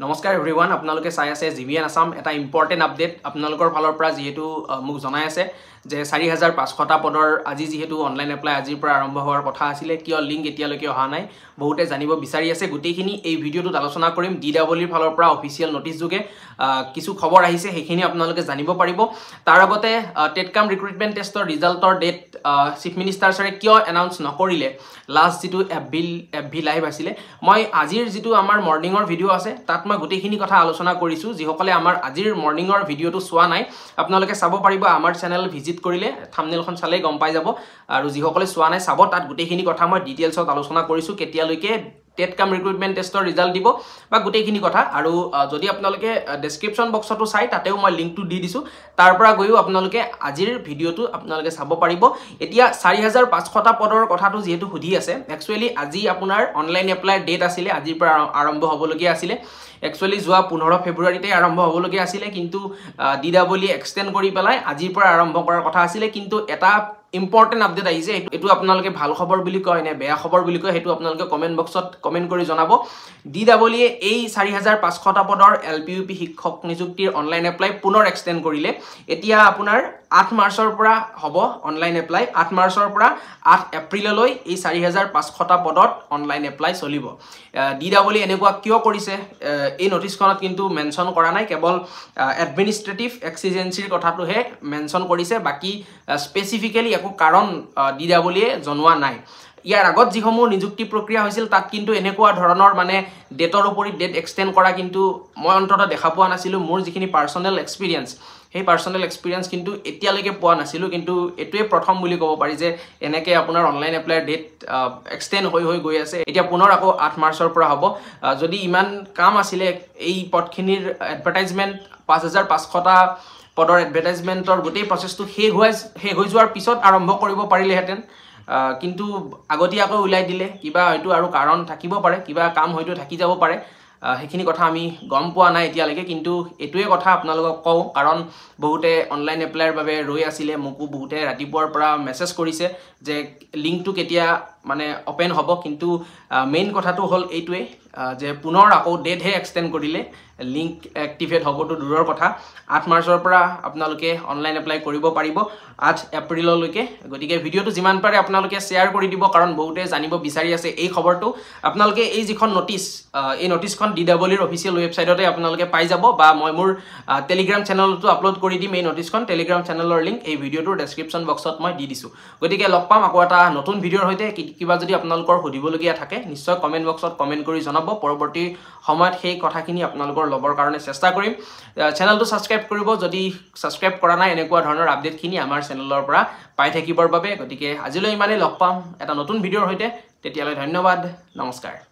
নমস্কাৰ এভৰিৱান আপোনালোকে চাই আছে জিভিএন আসাম এটা ইম্পৰ্টেণ্ট আপডেট আপোনালোকৰ ফালৰ পৰা যেহেতু মোক জনাই আছে যে 4500টা পদৰ আজি যেহেতু অনলাইন এপ্লাই আজিৰ পৰা আৰম্ভ হোৱাৰ কথা আছিল কিয় লিংক এতিয়ালৈকে অহা নাই বহুতে জানিব বিচাৰি আছে গোটেইখিনি এই ভিডিঅ'টোত আলোচনা কৰিম ডিডব্লিউৰ ফালৰ পৰা অফিচিয়েল নোটিছ যোগে কিছু খবৰ আহিছে সেইখিনি আপোনালোকে জানিব পাৰিব তাৰ আগতে টেটকাম ৰিক্ৰুটমেণ্ট টেষ্টৰ ৰিজাল্টৰ ডেট চিফ মিনিষ্টাৰ ছাৰে কিয় এনাউন্স নকৰিলে লাষ্ট যেটো এফভি লাইভ আছিল মই আজিৰ যেটো আমাৰ মৰ্নিংৰ ভিডিঅ' আছে তাত মই গোটেইখিনি কথা আলোচনা কৰিছো যিসকলে আমাৰ আজিৰ মৰ্নিংৰ ভিডিঅ'টো চোৱা নাই আপোনালোকে চাব পাৰিব আমাৰ চেনেল ভিজিট কৰিলে থাম্বনেইলখন চালে গম পাই যাব আৰু যিসকলে চোৱা নাই চাব তাত গোটেইখিনি কথা মই ডিটেইলছত আলোচনা কৰিছো কেতিয়ালৈকে টেটকাম ৰিক্ৰুটমেণ্ট টেষ্টৰ ৰিজাল্ট দিব বা গোটেইখিনি কথা আৰু যদি আপোনালোকে ডেসক্ৰিপচন বক্সটো চাই তাতেও মই লিংকটো দি দিছো তাৰ পৰা গৈও আপোনালোকে আজিৰ ভিডিঅ'টো আপোনালোকে চাব পাৰিব এতিয়া 4500টা পদৰ কথাটো যেহেতু সুধি আছে একচুয়ালি আজি আপোনাৰ অনলাইন এপ্লাই ডেট আছিল আজিৰ পৰা আৰম্ভ হ'বলগীয়া আছিল একচুয়ালি যোৱা 15 ফেব্ৰুৱাৰীতে আৰম্ভ হ'বলগীয়া আছিল কিন্তু ডিডব্লিউ এক্সটেন্ড কৰি পেলাই আজিৰ পৰা আৰম্ভ কৰাৰ কথা আছিল কিন্তু এটা ইম্পৰ্টেন্ট আপডেট আহিছে এটো আপোনালোকে ভাল খবৰ বুলি কয় নে বেয়া খবৰ বুলি কয় হেতু আপোনালোকে কমেন্ট বক্সত কমেন্ট কৰি জনাব ডিডব্লিউ এই 4500টা পদৰ এলপিইউপি শিক্ষক নিযুক্তিৰ অনলাইন এপ্লাই পুনৰ এক্সটেন্ড কৰিলে এতিয়া আপোনাৰ 8 মাৰ্চৰ পৰা হ'ব অনলাইন এপ্লাই 8 মাৰ্চৰ পৰা 8 এপ্ৰিললৈ এই 4500টা পদত অনলাইন এপ্লাই চলিব ডিডব্লিউ এনেকুৱা কিয় কৰিছে এই নোটিছখনত কিন্তু মেনশন কৰা নাই কেৱল এডমিনিষ্ট্ৰেটিভ এক্সিজেন্সিৰ কথাটোহে মেনশন কৰিছে বাকি স্পেসিফিক্যালি একো কাৰণ ডিডব্লিউয়ে জনোৱা নাই ইয়াৰ আগত যিসমূহ নিযুক্তি প্ৰক্ৰিয়া হৈছিল তাত কিন্তু এনেকুৱা ধৰণৰ মানে ডেটৰ ওপৰি ডেট এক্সটেন্ড কৰা কিন্তু মই অন্তত দেখা পোৱা নাছিলো মোৰ যিখিনি পাৰ্সোনাল এক্সপেৰিয়েন্স সেই পাৰ্সোনাল এক্সপেৰিয়েন্স কিন্তু এতিয়ালৈকে পোৱা নাছিলো কিন্তু এটোৱে প্ৰথম বুলি ক'ব পাৰি যে এনেকে আপোনাৰ অনলাইন এপ্লাইৰ ডেট এক্সটেন্ড হৈ গৈ আছে এতিয়া পুনৰ আকৌ 8 মাৰ্চৰ পৰা হ'ব যদি ইমান কাম আছিল এই পদখিনিৰ এডভাৰটাইজমেন্ট 5500টা পদৰ এডভাৰটাইজমেন্টৰ গোটেই প্ৰসেসটো শেষ হৈ যোৱাৰ পিছত আৰম্ভ কৰিব পাৰিলেহেঁতেন কিন্তু আগতীয়াকৈ উলাই দিলে কিবা হয়তো আৰু কাৰণ থাকিব পাৰে কিবা কাম হয়তো থাকি যাব পাৰে হেখিনি কথা আমি গম পোৱা নাই এতিয়ালৈকে কিন্তু এটোৱে কথা আপোনালোকক কও কাৰণ বহুতে অনলাইন এপ্লাইৰ বাবে ৰৈ আছিল মোকো বহুতে ৰাতিপুৱাৰ পৰা মেছেজ কৰিছে যে লিংকটো কেতিয়া মানে ওপেন হ'ব কিন্তু মেইন কথাটো হল এইটোৱে যে পুনৰ আকৌ ডেট হে এক্সটেন্ড কৰিলে লিংক এক্টিভেট হ'বটো দূৰৰ কথা 8 মাৰ্চৰ পৰা আপোনালোকে অনলাইন এপ্লাই কৰিব পাৰিব 8 এপ্ৰিললৈকে গতিকে ভিডিঅটো যিমান পাৰে আপোনালোকে শেয়াৰ কৰি দিব কাৰণ বহুতে জানিব বিচাৰি আছে এই খবৰটো আপোনালোকে এই যিখন নোটিছ এই নোটিছখন ডিডব্লিউৰ অফিচিয়েল ৱেবসাইটতে আপোনালোকে পাই যাব বা মই মোৰ টেলিগ্ৰাম চেনেলটো আপলোড কৰি দিম এই নোটিছখন টেলিগ্ৰাম চেনেলৰ লিংক এই ভিডিঅটোৰ ডেসক্ৰিপচন বক্সত মই দি দিছো গতিকে লগ পাম আকৌ এটা নতুন ভিডিঅৰ হৈতে কিবা যদি আপোনালোকৰ সুধিবলগীয়া থাকে নিশ্চয় কমেন্ট বক্সত কমেন্ট কৰি জনাব পৰৱৰ্তী সময়ত সেই কথাখিনি আপোনালোকৰ লবৰ কাৰণে চেষ্টা কৰিম চেনেলটো সাবস্ক্ৰাইব কৰিব যদি সাবস্ক্ৰাইব কৰা নাই এনেকুৱা ধৰণৰ আপডেটখিনি আমাৰ চেনেলৰ পৰা পাই থাকিবৰ বাবে গতিকে আজিলৈ ইমানেই লগ পাম এটা নতুন ভিডিঅৰ হৈতে তেতিয়ালৈ ধন্যবাদ নমস্কাৰ